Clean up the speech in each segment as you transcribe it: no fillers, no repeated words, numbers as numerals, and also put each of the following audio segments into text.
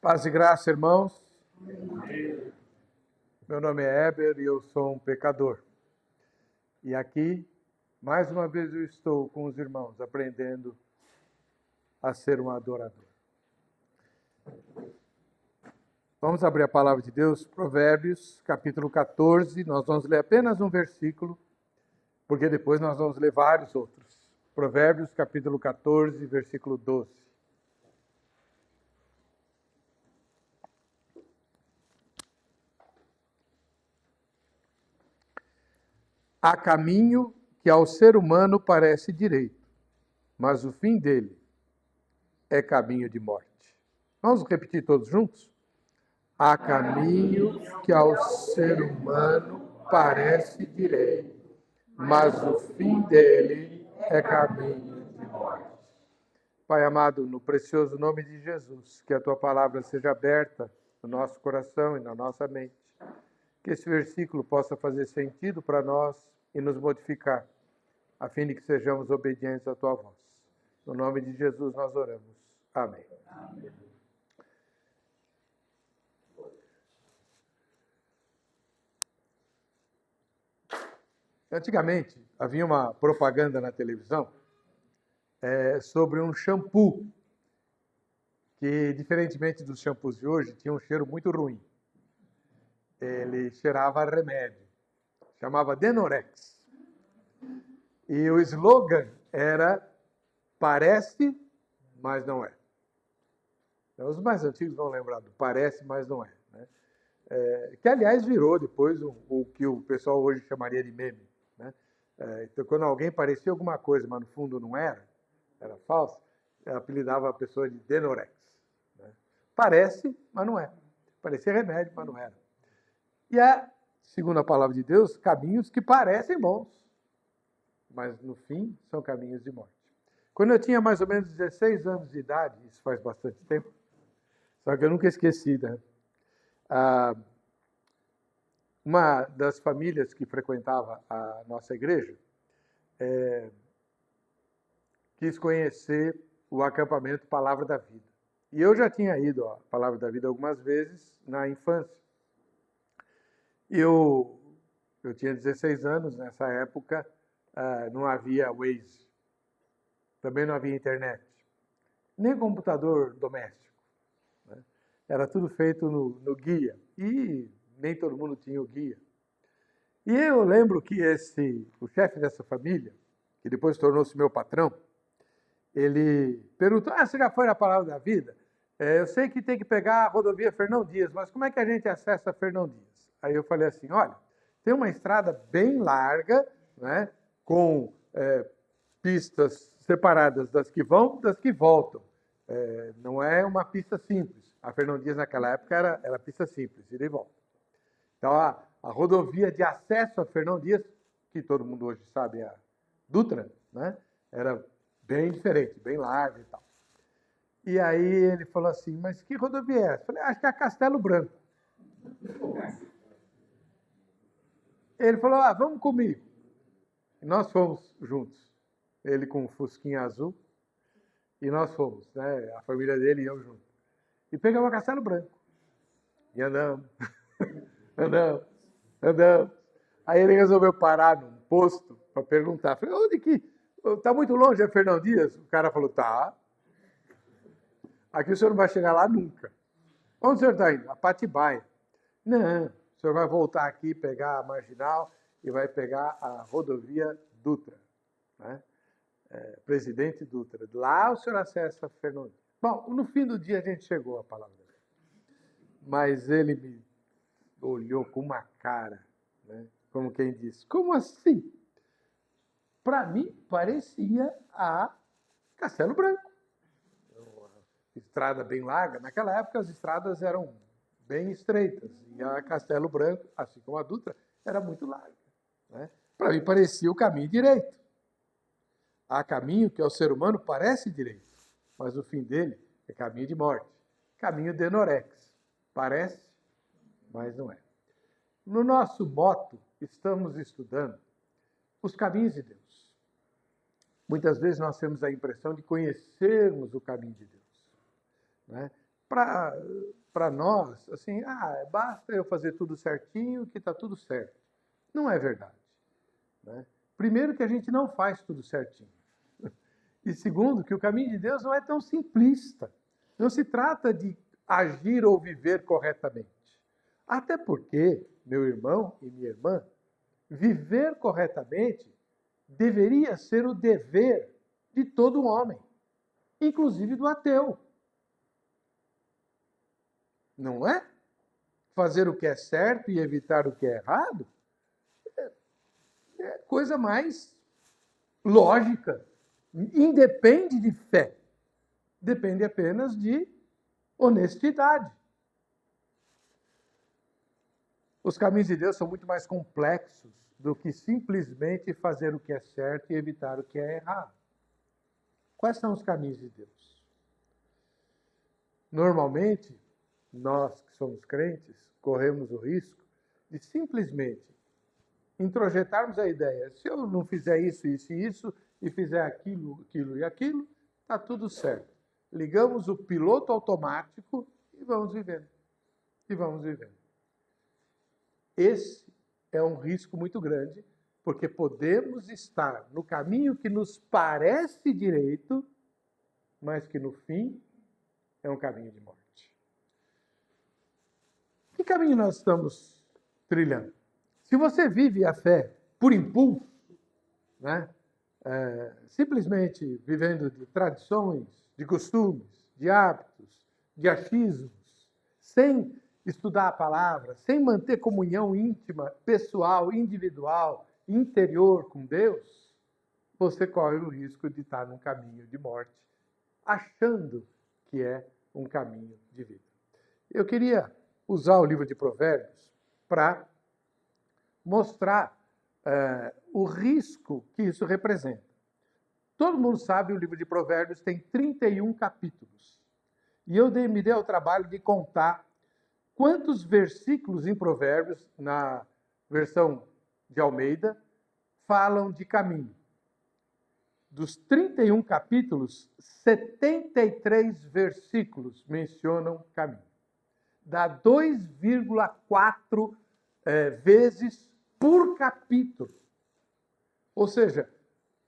Paz e graça, irmãos. Meu nome é Heber e eu sou um pecador. E aqui, mais uma vez, eu estou com os irmãos aprendendo a ser um adorador. Vamos abrir a palavra de Deus, Provérbios, capítulo 14. Nós vamos ler apenas um versículo, porque depois nós vamos ler vários outros. Provérbios, capítulo 14, versículo 12. Há caminho que ao ser humano parece direito, mas o fim dele é caminho de morte. Vamos repetir todos juntos? Há caminho que ao ser humano parece direito, mas o fim dele é caminho de morte. Pai amado, no precioso nome de Jesus, que a tua palavra seja aberta no nosso coração e na nossa mente. Que esse versículo possa fazer sentido para nós e nos modificar, a fim de que sejamos obedientes à tua voz. No nome de Jesus nós oramos. Amém. Amém. Antigamente, havia uma propaganda na televisão sobre um shampoo que, diferentemente dos shampoos de hoje, tinha um cheiro muito ruim. Ele cheirava a remédio. Chamava Denorex. E o slogan era: parece, mas não é. Então, os mais antigos vão lembrar do parece, mas não é. Né? Que, aliás, virou depois o que o pessoal hoje chamaria de meme. Né? Então, quando alguém parecia alguma coisa, mas no fundo não era falso, apelidava a pessoa de Denorex. Né? Parece, mas não é. Parecia remédio, mas não era. E há, segundo a palavra de Deus, caminhos que parecem bons, mas no fim são caminhos de morte. Quando eu tinha mais ou menos 16 anos de idade, isso faz bastante tempo, só que eu nunca esqueci, né? Uma das famílias que frequentava a nossa igreja quis conhecer o acampamento Palavra da Vida. E eu já tinha ido à Palavra da Vida algumas vezes na infância. Eu tinha 16 anos, nessa época não havia Waze, também não havia internet, nem computador doméstico. Né? Era tudo feito no guia, e nem todo mundo tinha o guia. E eu lembro que o chefe dessa família, que depois tornou-se meu patrão, ele perguntou: você já foi na Palavra da Vida? Eu sei que tem que pegar a rodovia Fernão Dias, mas como é que a gente acessa Fernão Dias? Aí eu falei assim: olha, tem uma estrada bem larga, né, com pistas separadas das que vão, das que voltam. Não é uma pista simples. A Fernão Dias naquela época era pista simples, ida e volta. Então a rodovia de acesso a Fernão Dias, que todo mundo hoje sabe, a Dutra, né, era bem diferente, bem larga e tal. E aí ele falou assim: mas que rodovia é essa? Eu falei: acho que é a Castelo Branco. Ele falou: vamos comigo. E nós fomos juntos. Ele com um fusquinha azul, e nós fomos, né? A família dele e eu juntos. E pegamos a Castelo Branco. E andamos, andamos. Aí ele resolveu parar num posto para perguntar. Falei: onde que? Está muito longe, é Fernão Dias? O cara falou: tá. Aqui o senhor não vai chegar lá nunca. Onde o senhor está indo? A Patibaia. Não, o senhor vai voltar aqui, pegar a Marginal e vai pegar a rodovia Dutra. Né? Presidente Dutra. Lá o senhor acessa Fernão Dias. Bom, no fim do dia a gente chegou à palavra dele. Mas ele me olhou com uma cara, né? Como quem disse: como assim? Para mim, parecia a Castelo Branco. Estrada bem larga. Naquela época as estradas eram bem estreitas. E a Castelo Branco, assim como a Dutra, era muito larga. Né? Para mim parecia o caminho direito. Há caminho que ao ser humano parece direito, mas o fim dele é caminho de morte. Caminho de Denorex. Parece, mas não é. No nosso moto, estamos estudando os caminhos de Deus. Muitas vezes nós temos a impressão de conhecermos o caminho de Deus. Né? para nós, assim, basta eu fazer tudo certinho que está tudo certo. Não é verdade, né? Primeiro que a gente não faz tudo certinho. E segundo, que o caminho de Deus não é tão simplista. Não se trata de agir ou viver corretamente. Até porque, meu irmão e minha irmã, viver corretamente deveria ser o dever de todo homem, inclusive do ateu. Não é? Fazer o que é certo e evitar o que é errado é coisa mais lógica. Independe de fé. Depende apenas de honestidade. Os caminhos de Deus são muito mais complexos do que simplesmente fazer o que é certo e evitar o que é errado. Quais são os caminhos de Deus? Normalmente, nós que somos crentes, corremos o risco de simplesmente introjetarmos a ideia: se eu não fizer isso, isso e isso, e fizer aquilo, aquilo e aquilo, está tudo certo. Ligamos o piloto automático e vamos vivendo. E vamos vivendo. Esse é um risco muito grande, porque podemos estar no caminho que nos parece direito, mas que no fim é um caminho de morte. Que caminho nós estamos trilhando? Se você vive a fé por impulso, né? Simplesmente vivendo de tradições, de costumes, de hábitos, de achismos, sem estudar a palavra, sem manter comunhão íntima, pessoal, individual, interior com Deus, você corre o risco de estar num caminho de morte, achando que é um caminho de vida. Eu queria usar o livro de Provérbios para mostrar o risco que isso representa. Todo mundo sabe que o livro de Provérbios tem 31 capítulos. E eu me dei ao trabalho de contar quantos versículos em Provérbios, na versão de Almeida, falam de caminho. Dos 31 capítulos, 73 versículos mencionam caminho. Dá 2,4 vezes por capítulo. Ou seja,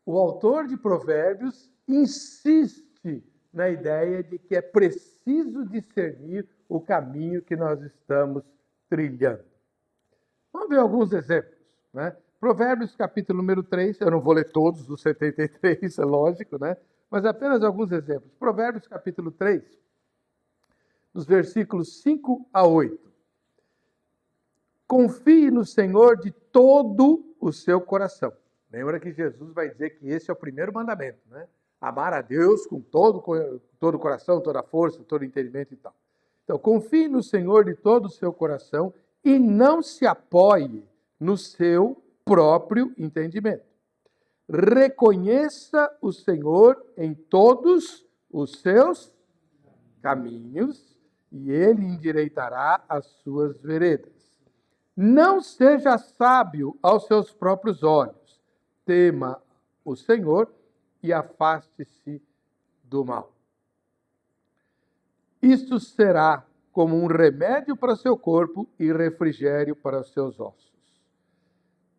o autor de Provérbios insiste na ideia de que é preciso discernir o caminho que nós estamos trilhando. Vamos ver alguns exemplos, né? Provérbios, capítulo número 3, eu não vou ler todos os 73, é lógico, né? Mas apenas alguns exemplos. Provérbios, capítulo 3, dos versículos 5 a 8. Confie no Senhor de todo o seu coração. Lembra que Jesus vai dizer que esse é o primeiro mandamento, né? Amar a Deus com todo o coração, toda a força, todo o entendimento e tal. Então, confie no Senhor de todo o seu coração e não se apoie no seu próprio entendimento. Reconheça o Senhor em todos os seus caminhos e ele endireitará as suas veredas. Não seja sábio aos seus próprios olhos. Tema o Senhor e afaste-se do mal. Isto será como um remédio para o seu corpo e refrigério para os seus ossos.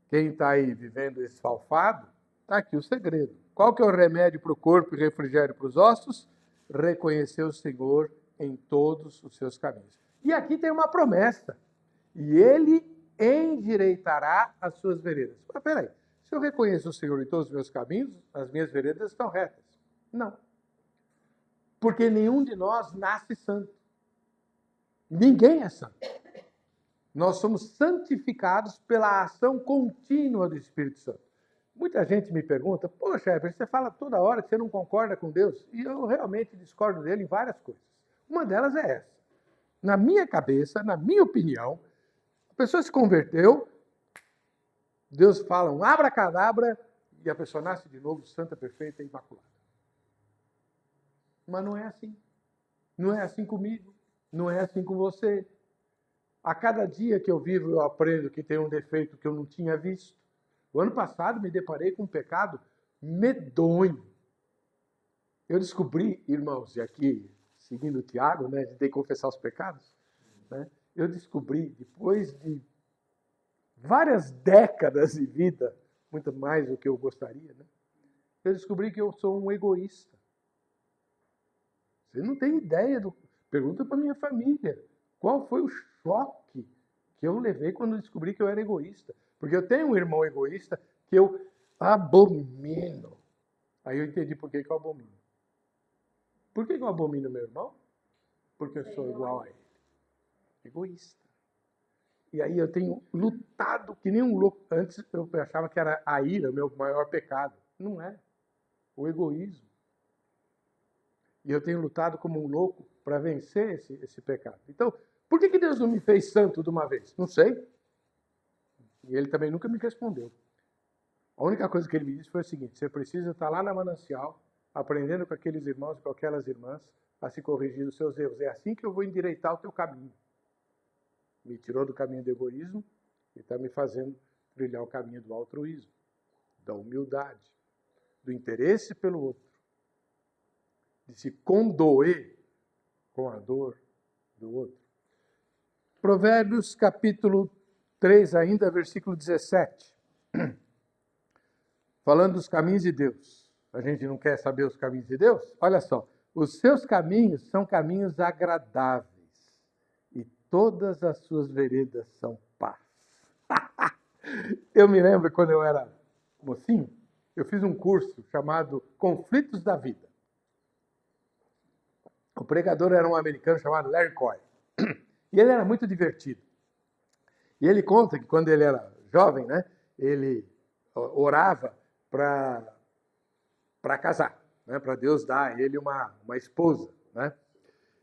Quem está aí vivendo esfalfado, está aqui o segredo. Qual que é o remédio para o corpo e refrigério para os ossos? Reconhecer o Senhor em todos os seus caminhos. E aqui tem uma promessa. E ele endireitará as suas veredas. Mas peraí, se eu reconheço o Senhor em todos os meus caminhos, as minhas veredas estão retas. Não. Porque nenhum de nós nasce santo. Ninguém é santo. Nós somos santificados pela ação contínua do Espírito Santo. Muita gente me pergunta: poxa, Heber, você fala toda hora que você não concorda com Deus. E eu realmente discordo dele em várias coisas. Uma delas é essa. Na minha cabeça, na minha opinião, a pessoa se converteu, Deus fala um abracadabra e a pessoa nasce de novo santa, perfeita e imaculada. Mas não é assim. Não é assim comigo. Não é assim com você. A cada dia que eu vivo, eu aprendo que tem um defeito que eu não tinha visto. O ano passado me deparei com um pecado medonho. Eu descobri, irmãos, e aqui seguindo o Tiago, né, de ter que confessar os pecados, né, eu descobri, depois de várias décadas de vida, muito mais do que eu gostaria, né, eu descobri que eu sou um egoísta. Você não tem ideia do... Pergunta para minha família. Qual foi o choque que eu levei quando descobri que eu era egoísta? Porque eu tenho um irmão egoísta que eu abomino. Aí eu entendi por que eu abomino. Por que eu abomino meu irmão? Porque eu sou igual a ele. Egoísta. E aí eu tenho lutado que nem um louco. Antes eu achava que era a ira o meu maior pecado. Não é. O egoísmo. E eu tenho lutado como um louco para vencer esse pecado. Então, por que Deus não me fez santo de uma vez? Não sei. E ele também nunca me respondeu. A única coisa que ele me disse foi o seguinte: você precisa estar lá na manancial, aprendendo com aqueles irmãos e com aquelas irmãs a se corrigir os seus erros. É assim que eu vou endireitar o teu caminho. Me tirou do caminho do egoísmo e está me fazendo trilhar o caminho do altruísmo, da humildade, do interesse pelo outro, de se condoer com a dor do outro. Provérbios capítulo 3, ainda, versículo 17. Falando dos caminhos de Deus. A gente não quer saber os caminhos de Deus? Olha só. Os seus caminhos são caminhos agradáveis e todas as suas veredas são paz. Eu me lembro quando eu era mocinho, eu fiz um curso chamado Conflitos da Vida. O pregador era um americano chamado Larry Coy. E ele era muito divertido. E ele conta que quando ele era jovem, né, ele orava para casar, né, para Deus dar a ele uma esposa. Né?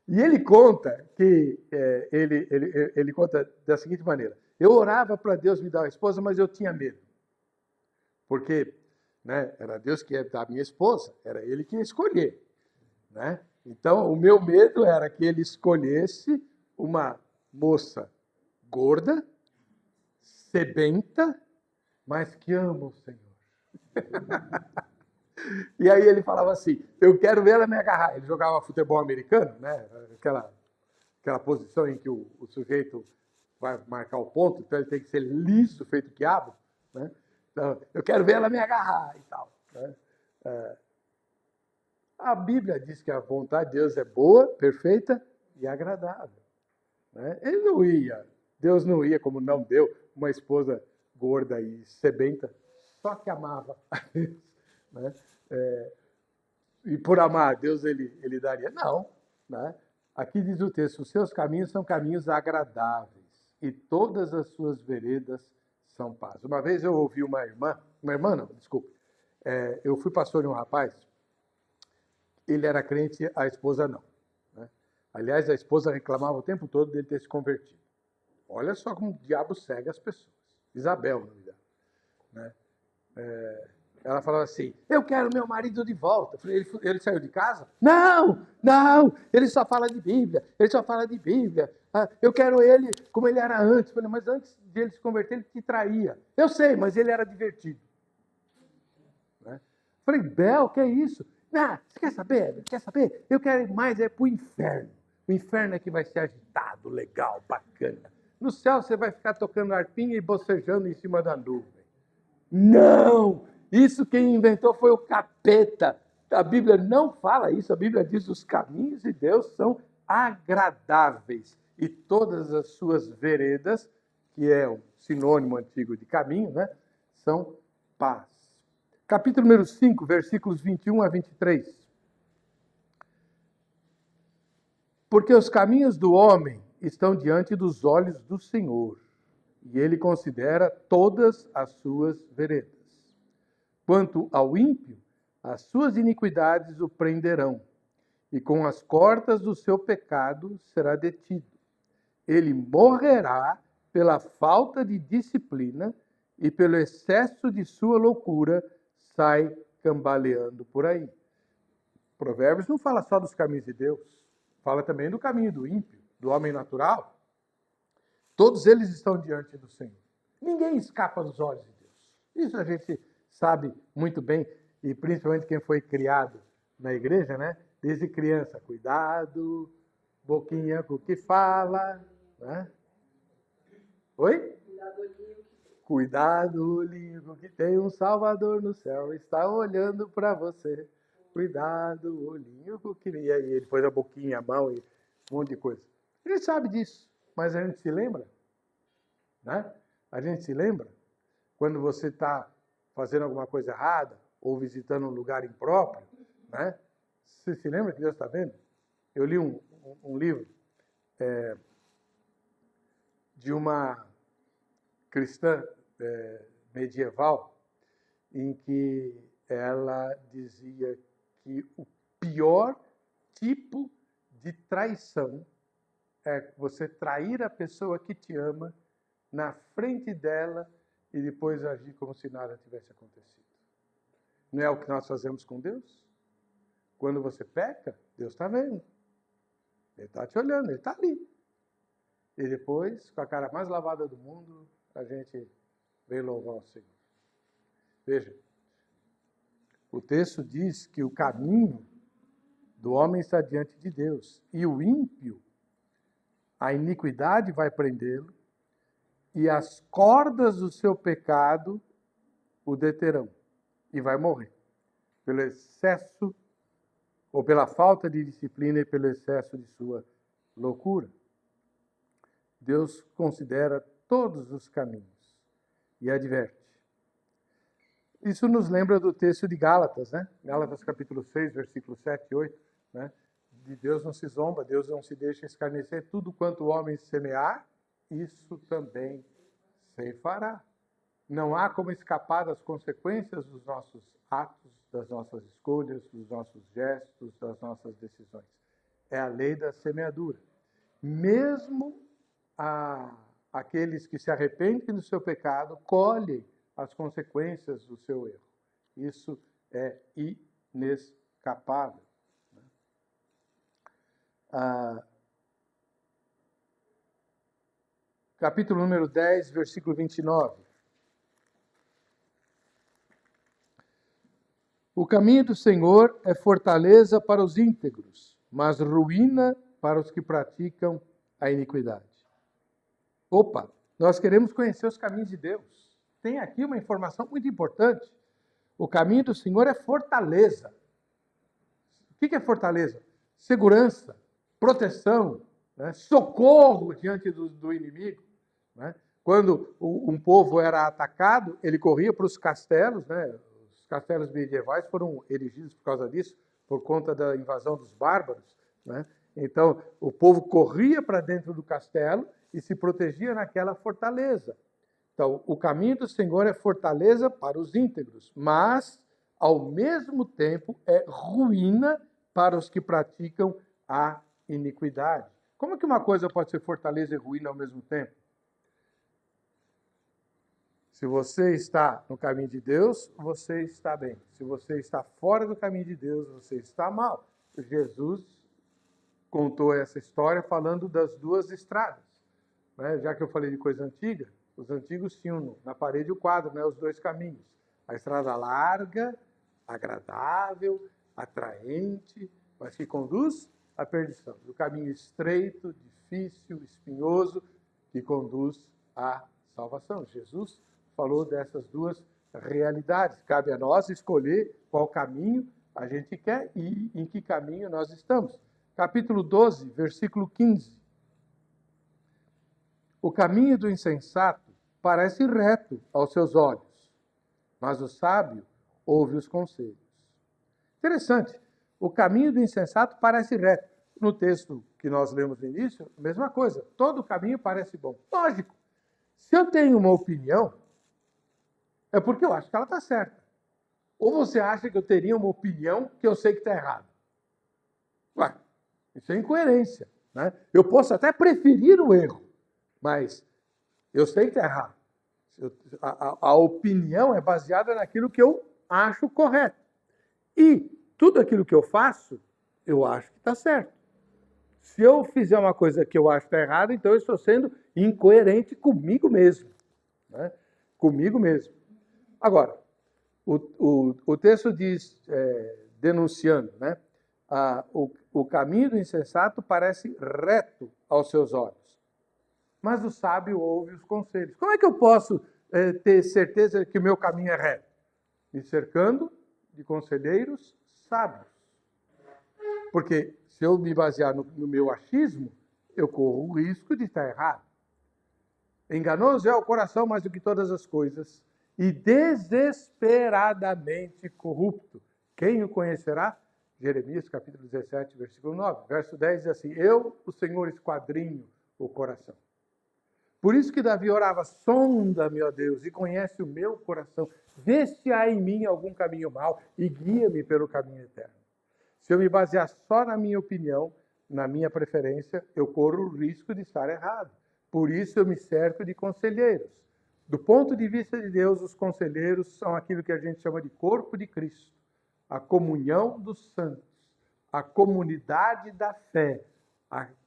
E ele conta que ele conta da seguinte maneira: eu orava para Deus me dar uma esposa, mas eu tinha medo. Porque, né, era Deus que ia dar a minha esposa, era ele que ia escolher. Né? Então, o meu medo era que ele escolhesse uma moça gorda, sebenta, mas que ama o Senhor. E aí ele falava assim: eu quero ver ela me agarrar. Ele jogava futebol americano, né? Aquela posição em que o sujeito vai marcar o ponto, então ele tem que ser liso, feito quiabo. Né? Então, eu quero ver ela me agarrar e tal. Né? A Bíblia diz que a vontade de Deus é boa, perfeita e agradável. Né? Deus não ia, como não deu, uma esposa gorda e sebenta, só que amava a Deus. Né? E por amar a Deus ele daria. Não. Né? Aqui diz o texto: os seus caminhos são caminhos agradáveis e todas as suas veredas são paz. Uma vez eu ouvi uma irmã não, desculpa, eu fui pastor de um rapaz, ele era crente, a esposa não. Né? Aliás, a esposa reclamava o tempo todo dele ter se convertido. Olha só como o diabo cega as pessoas. Isabel, no lugar. Né? Ela falava assim: eu quero meu marido de volta. Eu falei: ele saiu de casa? Não, ele só fala de Bíblia, eu quero ele como ele era antes. Eu falei: mas antes de ele se converter, ele te traía. Eu sei, mas ele era divertido. Né? Eu falei: Bel, que é isso? Ah, você quer saber? Eu quero ir mais para o inferno. O inferno é que vai ser agitado, legal, bacana. No céu você vai ficar tocando arpinha e bocejando em cima da nuvem. Não! Isso quem inventou foi o capeta. A Bíblia não fala isso. A Bíblia diz: os caminhos de Deus são agradáveis e todas as suas veredas, que é um sinônimo antigo de caminho, né, são paz. Capítulo número 5, versículos 21 a 23. Porque os caminhos do homem estão diante dos olhos do Senhor, e ele considera todas as suas veredas. Quanto ao ímpio, as suas iniquidades o prenderão, e com as cordas do seu pecado será detido. Ele morrerá pela falta de disciplina e pelo excesso de sua loucura sai cambaleando por aí. Provérbios não fala só dos caminhos de Deus, fala também do caminho do ímpio, do homem natural. Todos eles estão diante do Senhor. Ninguém escapa dos olhos de Deus. Isso a gente sabe muito bem, e principalmente quem foi criado na igreja, né? Desde criança, cuidado, boquinha com o que fala. Né? Oi? Cuidado, olhinho, que tem um Salvador no céu, está olhando para você. Cuidado, olhinho, que... E aí ele pôs a boquinha, a mão e um monte de coisa. A gente sabe disso, mas a gente se lembra? Né? A gente se lembra? Quando você está fazendo alguma coisa errada ou visitando um lugar impróprio, né? Você se lembra que Deus está vendo? Eu li um livro de uma cristã medieval, em que ela dizia que o pior tipo de traição é você trair a pessoa que te ama na frente dela e depois agir como se nada tivesse acontecido. Não é o que nós fazemos com Deus? Quando você peca, Deus está vendo. Ele está te olhando, Ele está ali. E depois, com a cara mais lavada do mundo, a gente vem louvar o Senhor. Veja, o texto diz que o caminho do homem está diante de Deus. E o ímpio, a iniquidade vai prendê-lo, e as cordas do seu pecado o deterão. E vai morrer. Pelo excesso, ou pela falta de disciplina e pelo excesso de sua loucura. Deus considera todos os caminhos e adverte. Isso nos lembra do texto de Gálatas, né? Gálatas capítulo 6, versículos 7 e 8. Né? De Deus não se zomba, Deus não se deixa escarnecer. Tudo quanto o homem semear, isso também se fará. Não há como escapar das consequências dos nossos atos, das nossas escolhas, dos nossos gestos, das nossas decisões. É a lei da semeadura. Mesmo aqueles que se arrependem do seu pecado colhem as consequências do seu erro. Isso é inescapável. Capítulo número 10, versículo 29. O caminho do Senhor é fortaleza para os íntegros, mas ruína para os que praticam a iniquidade. Opa, nós queremos conhecer os caminhos de Deus. Tem aqui uma informação muito importante. O caminho do Senhor é fortaleza. O que é fortaleza? Segurança, proteção, né? Socorro diante do inimigo. Né? Quando um povo era atacado, ele corria para os castelos, né? Os castelos medievais foram erigidos por causa disso, por conta da invasão dos bárbaros. Né? Então, o povo corria para dentro do castelo e se protegia naquela fortaleza. Então, o caminho do Senhor é fortaleza para os íntegros, mas, ao mesmo tempo, é ruína para os que praticam a iniquidade. Como que uma coisa pode ser fortaleza e ruína ao mesmo tempo? Se você está no caminho de Deus, você está bem. Se você está fora do caminho de Deus, você está mal. Jesus contou essa história falando das duas estradas. Né? Já que eu falei de coisa antiga, os antigos tinham na parede o quadro, né? Os dois caminhos. A estrada larga, agradável, atraente, mas que conduz à perdição. E o caminho estreito, difícil, espinhoso, que conduz à salvação. Jesus falou dessas duas realidades. Cabe a nós escolher qual caminho a gente quer e em que caminho nós estamos. Capítulo 12, versículo 15. O caminho do insensato parece reto aos seus olhos, mas o sábio ouve os conselhos. Interessante. O caminho do insensato parece reto. No texto que nós lemos no início, a mesma coisa. Todo caminho parece bom. Lógico. Se eu tenho uma opinião, é porque eu acho que ela está certa. Ou você acha que eu teria uma opinião que eu sei que está errada? Ué, isso é incoerência. Né? Eu posso até preferir o erro, mas eu sei que está errado. A opinião é baseada naquilo que eu acho correto. E tudo aquilo que eu faço, eu acho que está certo. Se eu fizer uma coisa que eu acho que está errada, então eu estou sendo incoerente comigo mesmo. Né? Comigo mesmo. Agora, o texto diz, denunciando, né, O caminho do insensato parece reto aos seus olhos, mas o sábio ouve os conselhos. Como é que eu posso ter certeza que o meu caminho é reto? Me cercando de conselheiros sábios. Porque se eu me basear no meu achismo, eu corro o risco de estar errado. Enganoso é o coração mais do que todas as coisas e desesperadamente corrupto. Quem o conhecerá? Jeremias capítulo 17, versículo 9. Verso 10 diz assim: eu, o Senhor, esquadrinho o coração. Por isso que Davi orava: sonda-me, ó Deus, e conhece o meu coração. Vê se há em mim algum caminho mau e guia-me pelo caminho eterno. Se eu me basear só na minha opinião, na minha preferência, eu corro o risco de estar errado. Por isso eu me cerco de conselheiros. Do ponto de vista de Deus, os conselheiros são aquilo que a gente chama de corpo de Cristo, a comunhão dos santos, a comunidade da fé,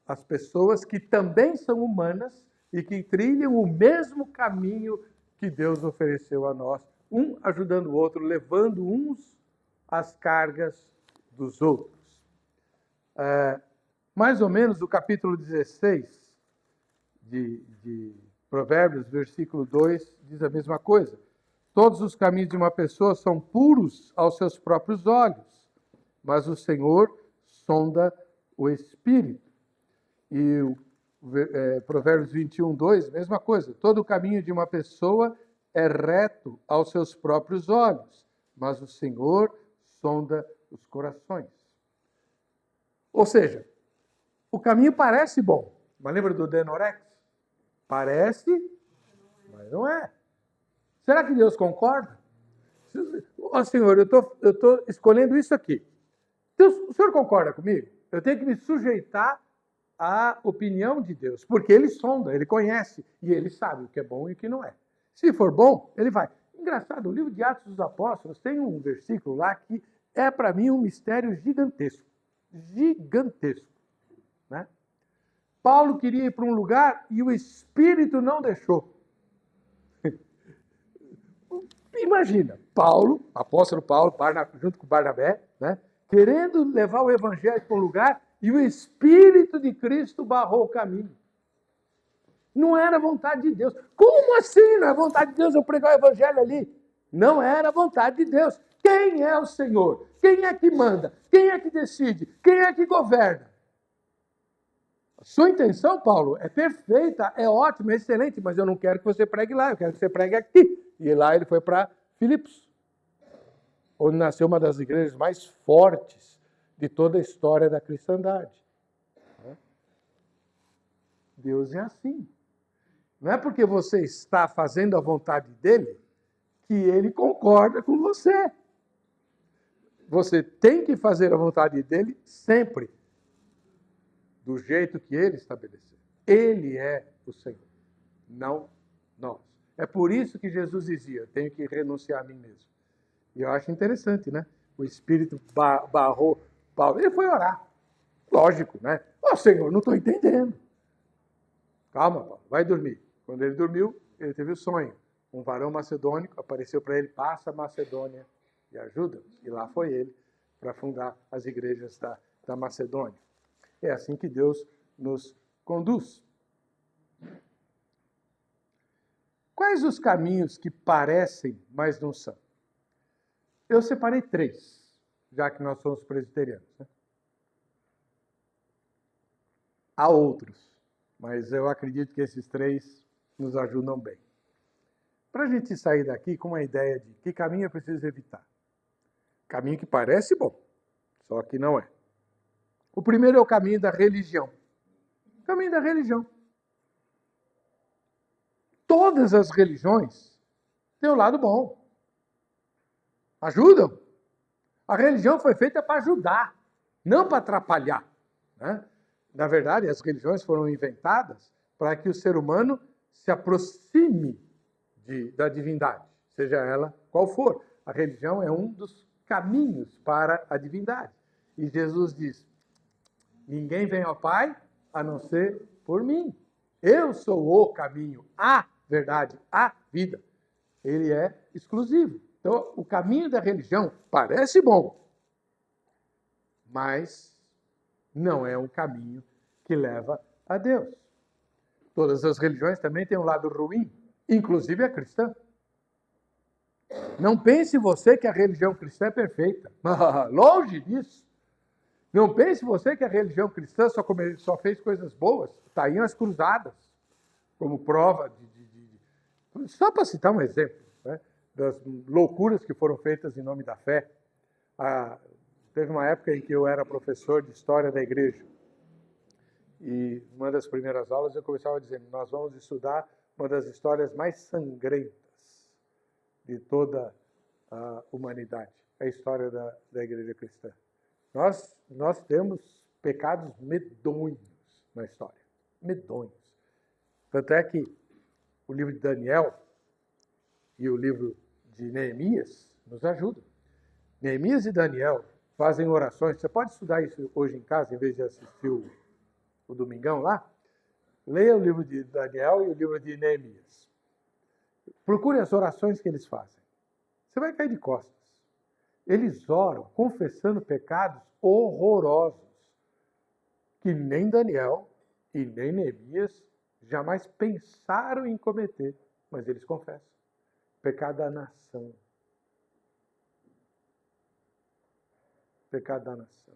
as pessoas que também são humanas e que trilham o mesmo caminho que Deus ofereceu a nós, um ajudando o outro, levando uns as cargas dos outros. Mais ou menos o capítulo 16 de Provérbios, versículo 2, diz a mesma coisa. Todos os caminhos de uma pessoa são puros aos seus próprios olhos, mas o Senhor sonda o espírito. E Provérbios 21, 2, mesma coisa. Todo o caminho de uma pessoa é reto aos seus próprios olhos, mas o Senhor sonda os corações. Ou seja, o caminho parece bom. Mas lembra do Denorex? Parece, mas não é. Será que Deus concorda? Ó Senhor, eu estou escolhendo isso aqui. Deus, o Senhor concorda comigo? Eu tenho que me sujeitar à opinião de Deus, porque Ele sonda, Ele conhece, e Ele sabe o que é bom e o que não é. Se for bom, Ele vai. Engraçado, o livro de Atos dos Apóstolos tem um versículo lá que é para mim um mistério gigantesco. Gigantesco. Né? Paulo queria ir para um lugar e o Espírito não deixou. Imagina, Paulo, apóstolo Paulo, junto com Barnabé, né, querendo levar o evangelho para um lugar e o Espírito de Cristo barrou o caminho. Não era vontade de Deus. Como assim não é vontade de Deus eu pregar o evangelho ali? Não era vontade de Deus. Quem é o Senhor? Quem é que manda? Quem é que decide? Quem é que governa? A sua intenção, Paulo, é perfeita, é ótima, é excelente, mas eu não quero que você pregue lá, eu quero que você pregue aqui. E lá ele foi para Filipos, onde nasceu uma das igrejas mais fortes de toda a história da cristandade. Deus é assim. Não é porque você está fazendo a vontade dele que ele concorda com você. Você tem que fazer a vontade dele sempre, do jeito que ele estabeleceu. Ele é o Senhor, não nós. É por isso que Jesus dizia: eu tenho que renunciar a mim mesmo. E eu acho interessante, né? O Espírito barrou Paulo. Ele foi orar. Lógico, né? Ó, Senhor, não estou entendendo. Calma, Paulo, vai dormir. Quando ele dormiu, ele teve o sonho. Um varão macedônico apareceu para ele: passa a Macedônia e ajuda-nos. E lá foi ele para fundar as igrejas da Macedônia. É assim que Deus nos conduz. Quais os caminhos que parecem, mas não são? Eu separei 3, já que nós somos presbiterianos. Né? Há outros, mas eu acredito que esses 3 nos ajudam bem. Para a gente sair daqui com uma ideia de que caminho eu preciso evitar. Caminho que parece bom, só que não é. O primeiro é o caminho da religião. O caminho da religião. Todas as religiões têm um lado bom. Ajudam. A religião foi feita para ajudar, não para atrapalhar. Né? Na verdade, as religiões foram inventadas para que o ser humano se aproxime da divindade, seja ela qual for. A religião é um dos caminhos para a divindade. E Jesus diz: ninguém vem ao Pai a não ser por mim. Eu sou o caminho, a verdade, a vida. Ele é exclusivo. Então, o caminho da religião parece bom, mas não é um caminho que leva a Deus. Todas as religiões também têm um lado ruim, inclusive a cristã. Não pense você que a religião cristã é perfeita. Longe disso. Não pense você que a religião cristã só fez coisas boas. Está aí as cruzadas, como prova só para citar um exemplo, né, das loucuras que foram feitas em nome da fé. Teve uma época em que eu era professor de história da igreja. E uma das primeiras aulas eu começava dizendo: nós vamos estudar uma das histórias mais sangrentas de toda a humanidade, a história da igreja cristã. Nós temos pecados medonhos na história, medonhos. Tanto é que o livro de Daniel e o livro de Neemias nos ajudam. Neemias e Daniel fazem orações. Você pode estudar isso hoje em casa, em vez de assistir o domingão lá? Leia o livro de Daniel e o livro de Neemias. Procure as orações que eles fazem. Você vai cair de costas. Eles oram confessando pecados horrorosos que nem Daniel e nem Neemias jamais pensaram em cometer, mas eles confessam. Pecado da nação. Pecado da nação.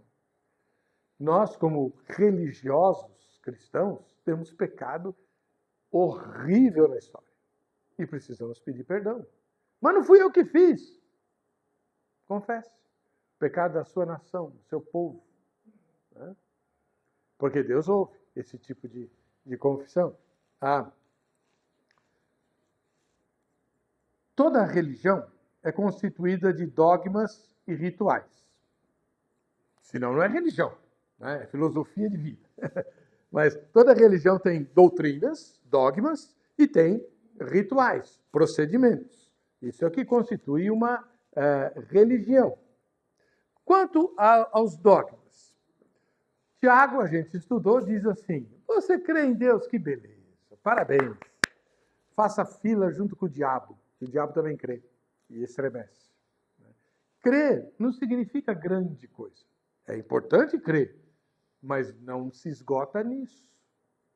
Nós, como religiosos cristãos, temos pecado horrível na história e precisamos pedir perdão. Mas não fui eu que fiz. Confesse. Pecado da sua nação, do seu povo. Né? Porque Deus ouve esse tipo de confissão. Toda religião é constituída de dogmas e rituais. Senão não é religião, né? É filosofia de vida. Mas toda religião tem doutrinas, dogmas e tem rituais, procedimentos. Isso é o que constitui uma religião. Quanto aos dogmas, Tiago, a gente estudou, diz assim: você crê em Deus? Que beleza, parabéns. Faça fila junto com o diabo, que o diabo também crê e estremece. Crer não significa grande coisa. É importante crer, mas não se esgota nisso.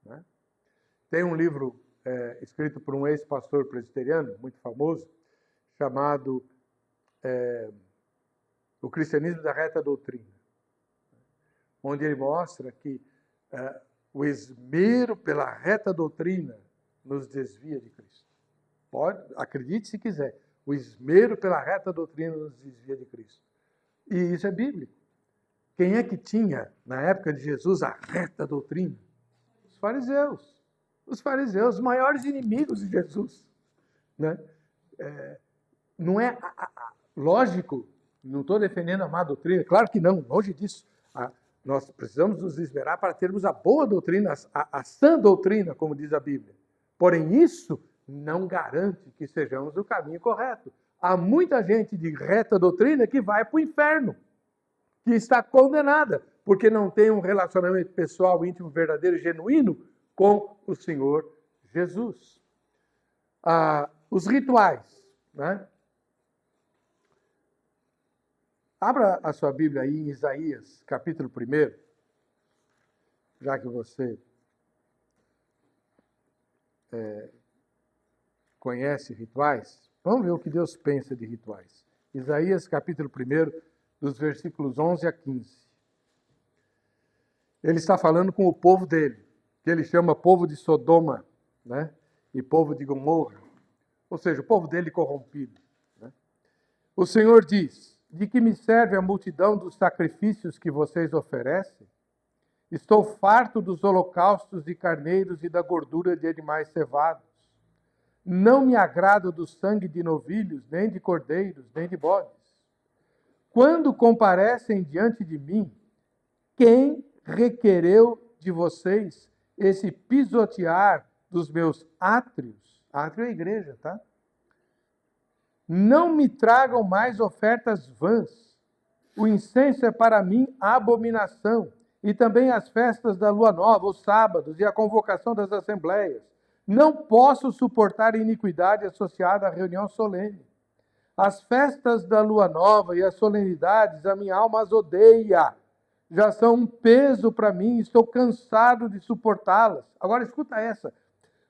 Né? Tem um livro escrito por um ex-pastor presbiteriano, muito famoso, chamado O Cristianismo da Reta Doutrina, onde ele mostra que o esmero pela reta doutrina nos desvia de Cristo. Acredite se quiser, o esmero pela reta doutrina nos desvia de Cristo. E isso é bíblico. Quem é que tinha, na época de Jesus, a reta doutrina? Os fariseus. Os fariseus, os maiores inimigos de Jesus. Né? Não é lógico, não estou defendendo a má doutrina, claro que não, longe disso. Nós precisamos nos esmerar para termos a boa doutrina, a sã doutrina, como diz a Bíblia. Porém, isso não garante que sejamos o caminho correto. Há muita gente de reta doutrina que vai para o inferno, que está condenada, porque não tem um relacionamento pessoal, íntimo, verdadeiro e genuíno com o Senhor Jesus. Os rituais. Né? Abra a sua Bíblia aí em Isaías, capítulo 1, já que você conhece rituais. Vamos ver o que Deus pensa de rituais. Isaías, capítulo 1, dos versículos 11 a 15. Ele está falando com o povo dele, que ele chama povo de Sodoma, né? E povo de Gomorra, ou seja, o povo dele corrompido. Né? O Senhor diz: de que me serve a multidão dos sacrifícios que vocês oferecem? Estou farto dos holocaustos de carneiros e da gordura de animais cevados. Não me agrado do sangue de novilhos, nem de cordeiros, nem de bodes. Quando comparecem diante de mim, quem requereu de vocês esse pisotear dos meus átrios? Átrio é a igreja, tá? Não me tragam mais ofertas vãs. O incenso é para mim abominação. E também as festas da lua nova, os sábados e a convocação das assembleias. Não posso suportar iniquidade associada à reunião solene. As festas da lua nova e as solenidades, a minha alma as odeia. já são um peso para mim, estou cansado de suportá-las. Agora escuta essa.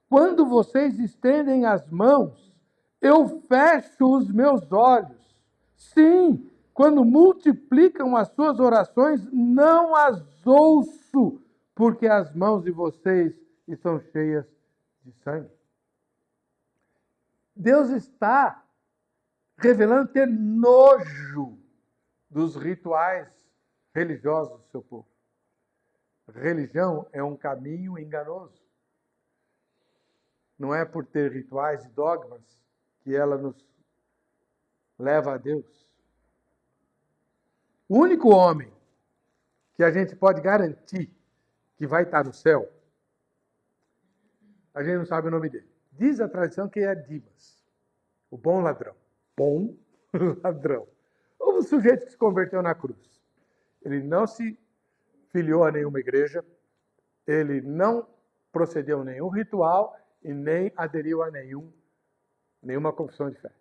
Quando vocês estendem as mãos, eu fecho os meus olhos. Sim, quando multiplicam as suas orações, não as ouço, porque as mãos de vocês estão cheias de sangue. Deus está revelando ter nojo dos rituais religiosos do seu povo. Religião é um caminho enganoso. Não é por ter rituais e dogmas que ela nos leva a Deus. O único homem que a gente pode garantir que vai estar no céu, a gente não sabe o nome dele. Diz a tradição que é Dimas, o bom ladrão. Bom ladrão. O sujeito que se converteu na cruz. Ele não se filiou a nenhuma igreja, ele não procedeu a nenhum ritual e nem aderiu a nenhuma confissão de fé.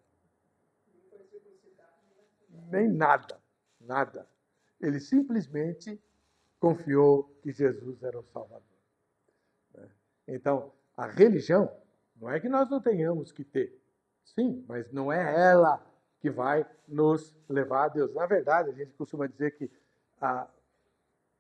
Nem nada, nada. Ele simplesmente confiou que Jesus era o Salvador. Então, a religião, não é que nós não tenhamos que ter. Sim, mas não é ela que vai nos levar a Deus. Na verdade, a gente costuma dizer que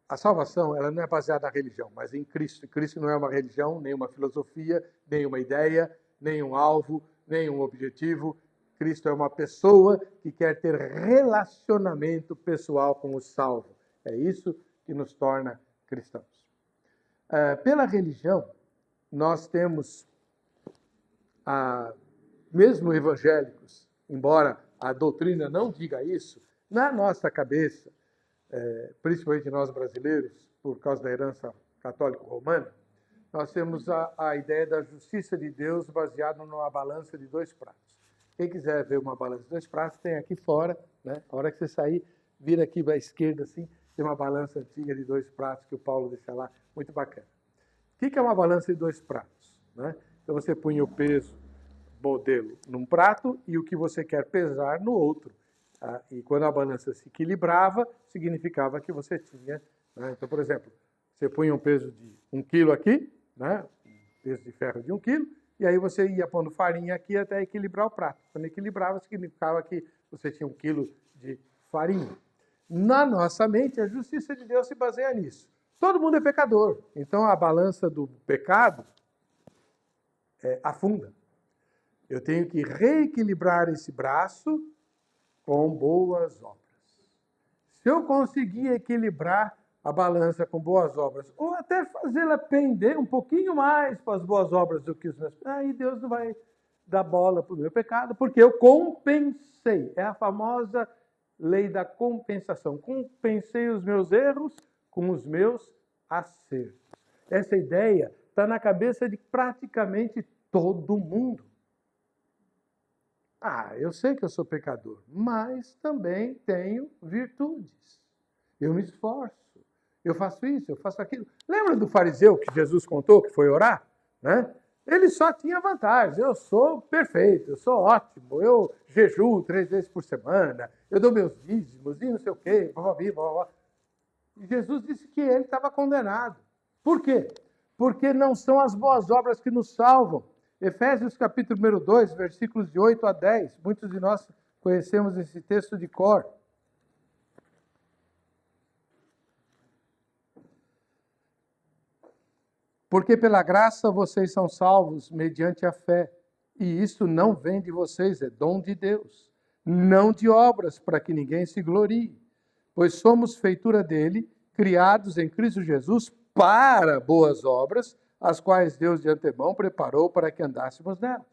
a salvação ela não é baseada na religião, mas em Cristo. Cristo não é uma religião, nem uma filosofia, nem uma ideia, nem um alvo, nem um objetivo. Cristo é uma pessoa que quer ter relacionamento pessoal com o salvo. É isso que nos torna cristãos. Pela religião, nós temos, mesmo evangélicos, embora a doutrina não diga isso, na nossa cabeça, principalmente nós brasileiros, por causa da herança católico-romana, nós temos a ideia da justiça de Deus baseada numa balança de 2 pratos. Quem quiser ver uma balança de 2 pratos, tem aqui fora, né? A hora que você sair, vira aqui para a esquerda, assim, tem uma balança antiga de 2 pratos que o Paulo deixa lá, muito bacana. O que é uma balança de 2 pratos? Né? Então você punha o peso modelo num prato e o que você quer pesar no outro. Tá? E quando a balança se equilibrava, significava que você tinha... Né? Então, por exemplo, você punha um peso de 1 quilo aqui, né? Um peso de ferro de 1 quilo, e aí você ia pondo farinha aqui até equilibrar o prato. Quando equilibrava, significava que você tinha 1 quilo de farinha. Na nossa mente, a justiça de Deus se baseia nisso. Todo mundo é pecador. Então, a balança do pecado afunda. Eu tenho que reequilibrar esse braço com boas obras. Se eu conseguir equilibrar a balança com boas obras, ou até fazê-la pender um pouquinho mais para as boas obras do que os meus... Aí Deus não vai dar bola para o meu pecado, porque eu compensei. É a famosa lei da compensação. Compensei os meus erros com os meus acertos. Essa ideia está na cabeça de praticamente todo mundo. Eu sei que eu sou pecador, mas também tenho virtudes. Eu me esforço, eu faço isso, eu faço aquilo. Lembra do fariseu que Jesus contou que foi orar? Né? Ele só tinha vantagens. Eu sou perfeito, eu sou ótimo, eu jejuo 3 vezes por semana, eu dou meus dízimos e não sei o quê, blá, blá, blá, blá. E Jesus disse que ele estava condenado. Por quê? Porque não são as boas obras que nos salvam. Efésios capítulo número 2, versículos de 8 a 10. Muitos de nós conhecemos esse texto de cor. Porque pela graça vocês são salvos mediante a fé. E isso não vem de vocês, é dom de Deus. Não de obras, para que ninguém se glorie. Pois somos feitura dele, criados em Cristo Jesus para boas obras, as quais Deus de antemão preparou para que andássemos nelas.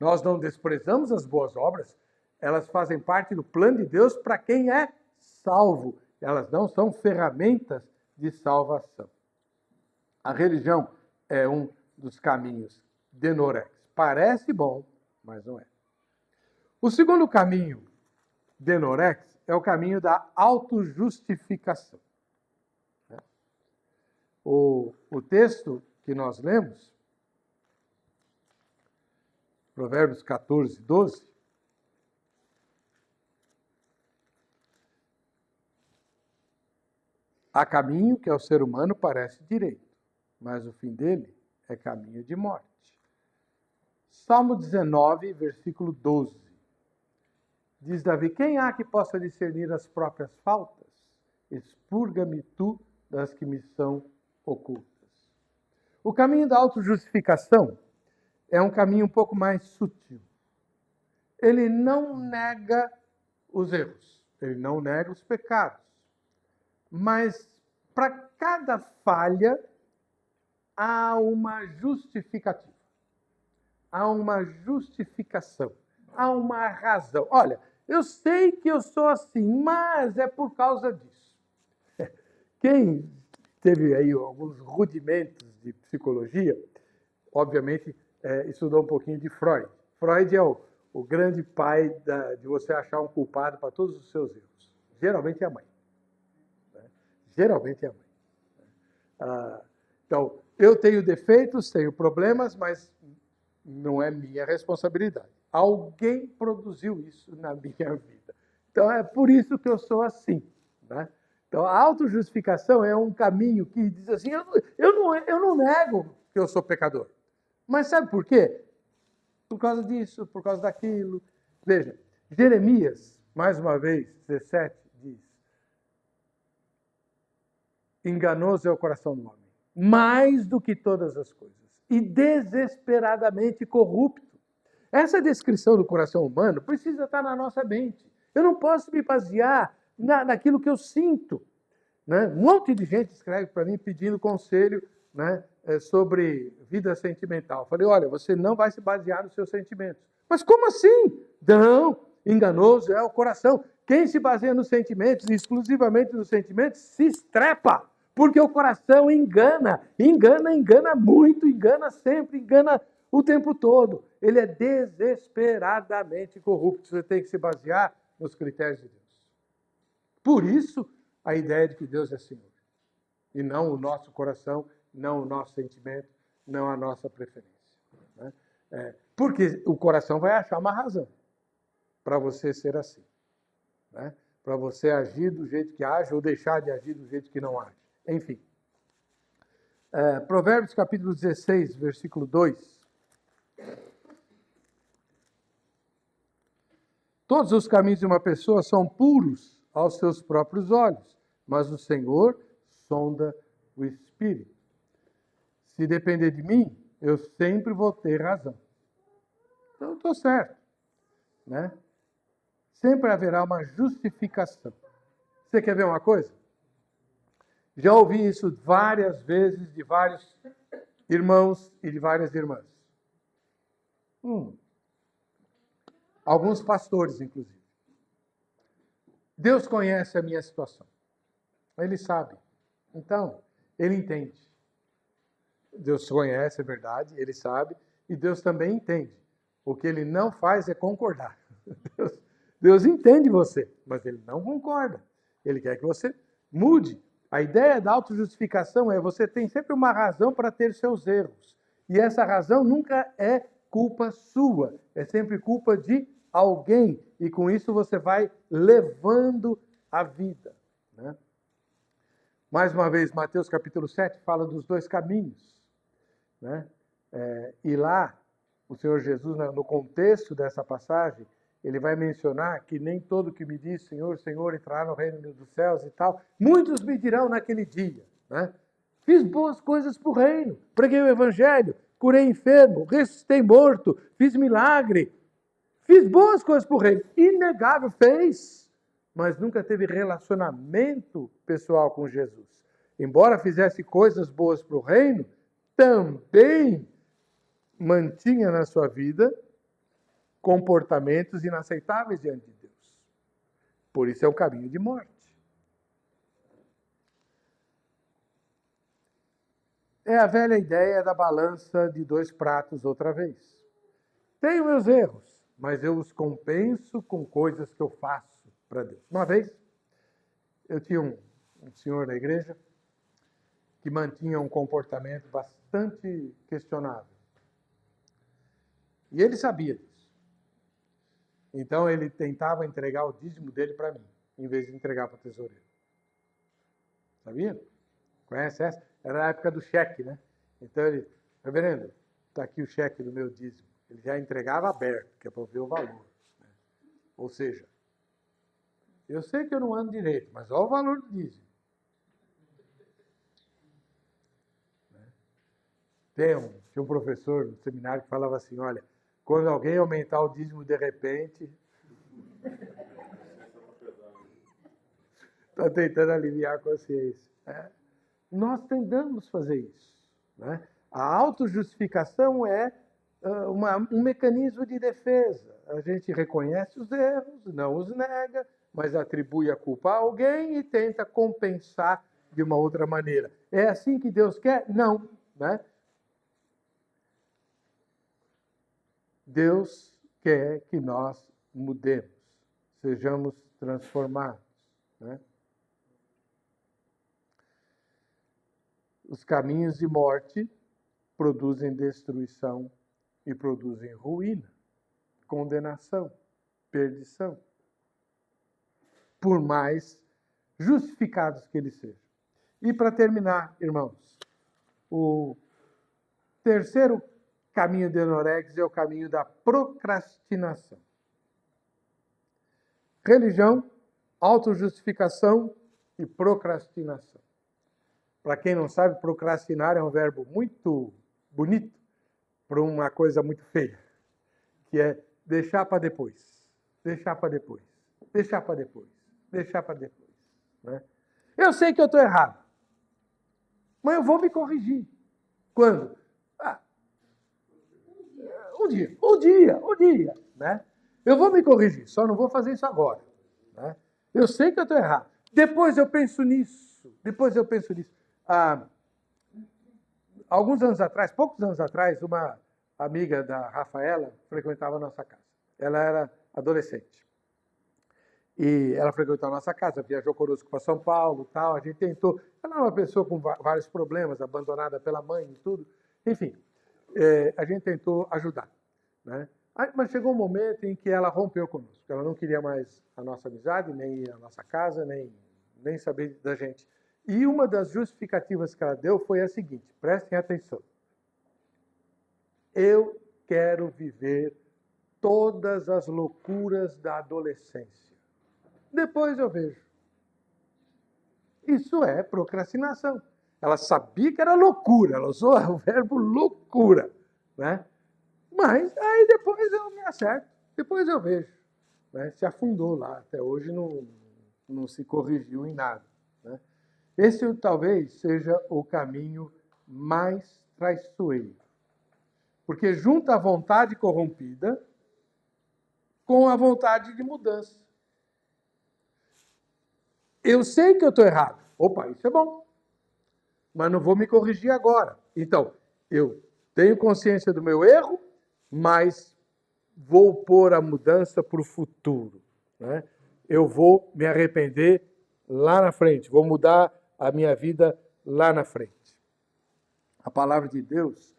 Nós não desprezamos as boas obras, elas fazem parte do plano de Deus para quem é salvo. Elas não são ferramentas de salvação. A religião é um dos caminhos denorex. Parece bom, mas não é. O segundo caminho denorex é o caminho da autojustificação. O texto que nós lemos, Provérbios 14, 12, Há caminho que ao ser humano parece direito, mas o fim dele é caminho de morte. Salmo 19, versículo 12. Diz Davi: quem há que possa discernir as próprias faltas? Expurga-me tu das que me são ocultas. O caminho da autojustificação é um caminho um pouco mais sutil. Ele não nega os erros, ele não nega os pecados. Mas para cada falha há uma justificativa. Há uma justificação. Há uma razão. Olha, eu sei que eu sou assim, mas é por causa disso. Quem teve aí alguns rudimentos de psicologia, obviamente, estudou um pouquinho de Freud. Freud é o grande pai de você achar um culpado para todos os seus erros. Geralmente é a mãe. Geralmente é a mãe. Então, eu tenho defeitos, tenho problemas, mas não é minha responsabilidade. Alguém produziu isso na minha vida. Então, é por isso que eu sou assim. Né? Então, a autojustificação é um caminho que diz assim, eu não nego que eu sou pecador. Mas sabe por quê? Por causa disso, por causa daquilo. Veja, Jeremias, mais uma vez, 17, diz: enganoso é o coração do homem, mais do que todas as coisas, e desesperadamente corrupto. Essa descrição do coração humano precisa estar na nossa mente. Eu não posso me basear naquilo que eu sinto. Né? Um monte de gente escreve para mim pedindo conselho, né, sobre vida sentimental. Eu falei, olha, você não vai se basear nos seus sentimentos. Mas como assim? Não, enganoso é o coração. Quem se baseia nos sentimentos, exclusivamente nos sentimentos, se estrepa. Porque o coração engana muito, engana sempre, engana o tempo todo. Ele é desesperadamente corrupto. Você tem que se basear nos critérios de Deus. Por isso, a ideia de que Deus é Senhor. E não o nosso coração, não o nosso sentimento, não a nossa preferência. Né? Porque o coração vai achar uma razão para você ser assim. Né? Para você agir do jeito que age ou deixar de agir do jeito que não age. Enfim. Provérbios capítulo 16, versículo 2. Todos os caminhos de uma pessoa são puros aos seus próprios olhos, mas o Senhor sonda o espírito. Se depender de mim, eu sempre vou ter razão. Então, eu estou certo. Né? Sempre haverá uma justificação. Você quer ver uma coisa? Já ouvi isso várias vezes de vários irmãos e de várias irmãs. Alguns pastores, inclusive. Deus conhece a minha situação. Ele sabe. Então, ele entende. Deus conhece, é verdade, ele sabe, e Deus também entende. O que ele não faz é concordar. Deus entende você, mas ele não concorda. Ele quer que você mude. A ideia da autojustificação é você tem sempre uma razão para ter seus erros. E essa razão nunca é culpa sua, é sempre culpa de alguém. E com isso você vai levando a vida. Né? Mais uma vez, Mateus capítulo 7 fala dos dois caminhos. Né? E lá, o Senhor Jesus, no contexto dessa passagem, ele vai mencionar que nem todo que me diz Senhor, Senhor entrará no reino dos céus e tal. Muitos me dirão naquele dia, né? Fiz boas coisas para o reino, preguei o evangelho, curei enfermo, ressuscitei morto, fiz milagre, fiz boas coisas para o reino. Inegável, fez, mas nunca teve relacionamento pessoal com Jesus. Embora fizesse coisas boas para o reino, também mantinha na sua vida comportamentos inaceitáveis diante de Deus. Por isso é o caminho de morte. É a velha ideia da balança de dois pratos outra vez. Tenho meus erros, mas eu os compenso com coisas que eu faço para Deus. Uma vez, eu tinha um senhor na igreja que mantinha um comportamento bastante questionável. E ele sabia disso. Então, ele tentava entregar o dízimo dele para mim, em vez de entregar para o tesoureiro. Sabia? Conhece essa? Era a época do cheque, né? Então ele, reverendo, está aqui o cheque do meu dízimo. Ele já entregava aberto, que é para ver o valor. Né? Ou seja, eu sei que eu não ando direito, mas olha o valor do dízimo. Tinha um professor no seminário que falava assim, olha, quando alguém aumentar o dízimo de repente, está tentando aliviar a consciência. Nós tentamos fazer isso. Né? A autojustificação é um mecanismo de defesa. A gente reconhece os erros, não os nega, mas atribui a culpa a alguém e tenta compensar de uma outra maneira. É assim que Deus quer? Não. Né? Deus quer que nós mudemos, sejamos transformados. Né? Os caminhos de morte produzem destruição e produzem ruína, condenação, perdição, por mais justificados que eles sejam. E para terminar, irmãos, o terceiro caminho de anorexia é o caminho da procrastinação. Religião, autojustificação e procrastinação. Para quem não sabe, procrastinar é um verbo muito bonito para uma coisa muito feia, que é deixar para depois, deixar para depois, deixar para depois, deixar para depois. Né? Eu sei que eu estou errado, mas eu vou me corrigir. Quando? Um dia. Né? Eu vou me corrigir, só não vou fazer isso agora. Né? Eu sei que eu estou errado. Depois eu penso nisso. Alguns anos atrás, poucos anos atrás, uma amiga da Rafaela frequentava a nossa casa. Ela era adolescente. E ela frequentou a nossa casa, viajou conosco para São Paulo, tal. A gente tentou. Ela era uma pessoa com vários problemas, abandonada pela mãe e tudo. Enfim, a gente tentou ajudar. Né? Mas chegou um momento em que ela rompeu conosco. Ela não queria mais a nossa amizade, nem a nossa casa, nem saber da gente. E uma das justificativas que ela deu foi a seguinte, prestem atenção. Eu quero viver todas as loucuras da adolescência. Depois eu vejo. Isso é procrastinação. Ela sabia que era loucura, ela usou o verbo loucura. Né? Mas aí depois eu me acerto, depois eu vejo. Né? Se afundou lá, até hoje não se corrigiu em nada. Né? Esse talvez seja o caminho mais traiçoeiro. Porque junta a vontade corrompida com a vontade de mudança. Eu sei que eu estou errado. Opa, isso é bom. Mas não vou me corrigir agora. Então, eu tenho consciência do meu erro, mas vou pôr a mudança para o futuro. Né? Eu vou me arrepender lá na frente. Vou mudar a minha vida lá na frente. A palavra de Deus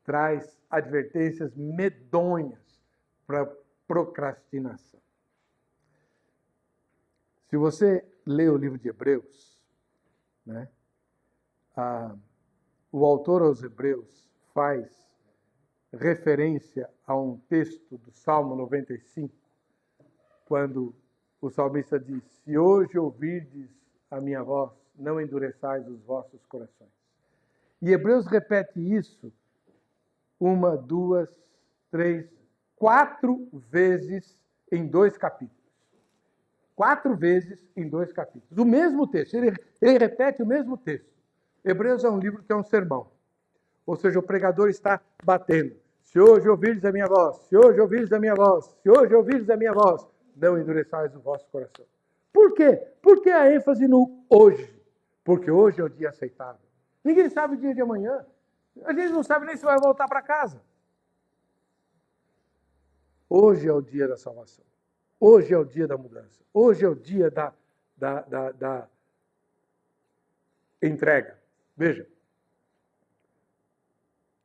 traz advertências medonhas para procrastinação. Se você lê o livro de Hebreus, né, o autor aos Hebreus faz referência a um texto do Salmo 95, quando o salmista diz: se hoje ouvirdes a minha voz, não endureçais os vossos corações. E Hebreus repete isso 1, 2, 3, 4 vezes em 2 capítulos. 4 vezes em 2 capítulos. O mesmo texto, ele repete o mesmo texto. Hebreus é um livro que é um sermão. Ou seja, o pregador está batendo. Se hoje ouvirdes a minha voz, se hoje ouvirdes a minha voz, se hoje ouvirdes a minha voz, não endureçais o vosso coração. Por quê? Por que a ênfase no hoje? Porque hoje é o dia aceitável. Ninguém sabe o dia de amanhã. A gente não sabe nem se vai voltar para casa. Hoje é o dia da salvação. Hoje é o dia da mudança. Hoje é o dia da entrega. Veja.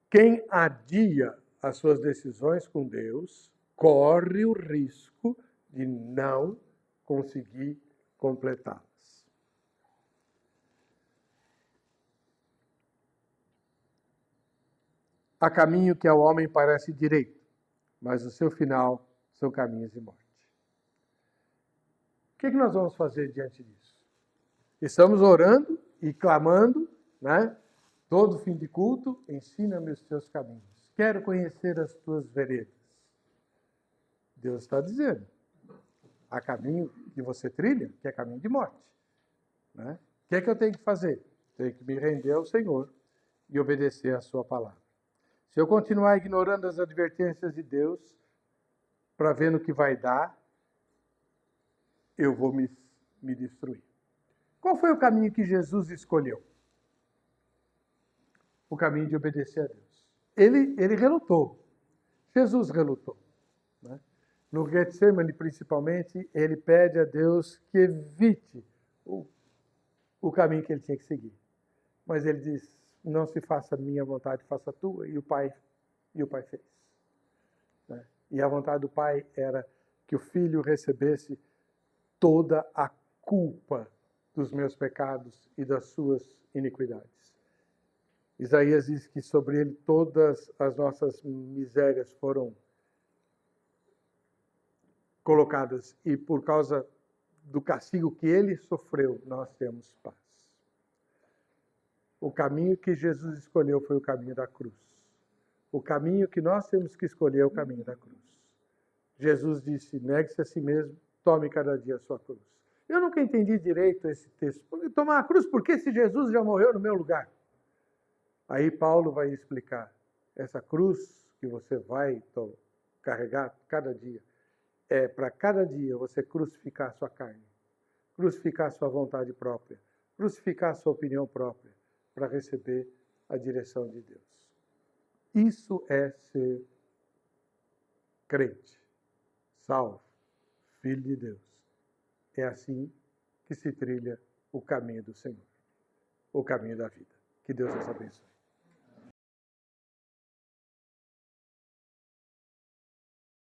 Quem adia as suas decisões com Deus corre o risco de não conseguir completá-las. Há caminho que ao homem parece direito, mas o seu final são caminhos de morte. O que nós vamos fazer diante disso? Estamos orando e clamando, né? Todo fim de culto, ensina-me os teus caminhos. Quero conhecer as tuas veredas. Deus está dizendo, há caminho que você trilha, que é caminho de morte. Né? O que é que eu tenho que fazer? Tenho que me render ao Senhor e obedecer a sua palavra. Se eu continuar ignorando as advertências de Deus, para ver no que vai dar, eu vou me destruir. Qual foi o caminho que Jesus escolheu? O caminho de obedecer a Deus. Ele relutou. Jesus relutou. Né? No Getsemane, principalmente, ele pede a Deus que evite o caminho que ele tinha que seguir. Mas ele diz, não se faça a minha vontade, faça a tua. E o Pai fez. Né? E a vontade do Pai era que o Filho recebesse toda a culpa dos meus pecados e das suas iniquidades. Isaías diz que sobre ele todas as nossas misérias foram colocadas e por causa do castigo que ele sofreu, nós temos paz. O caminho que Jesus escolheu foi o caminho da cruz. O caminho que nós temos que escolher é o caminho da cruz. Jesus disse, negue-se a si mesmo, tome cada dia a sua cruz. Eu nunca entendi direito esse texto. Tomar a cruz, por que se Jesus já morreu no meu lugar? Aí Paulo vai explicar, essa cruz que você vai carregar cada dia, é para cada dia você crucificar a sua carne, crucificar a sua vontade própria, crucificar a sua opinião própria, para receber a direção de Deus. Isso é ser crente, salvo, filho de Deus. É assim que se trilha o caminho do Senhor, o caminho da vida. Que Deus nos abençoe.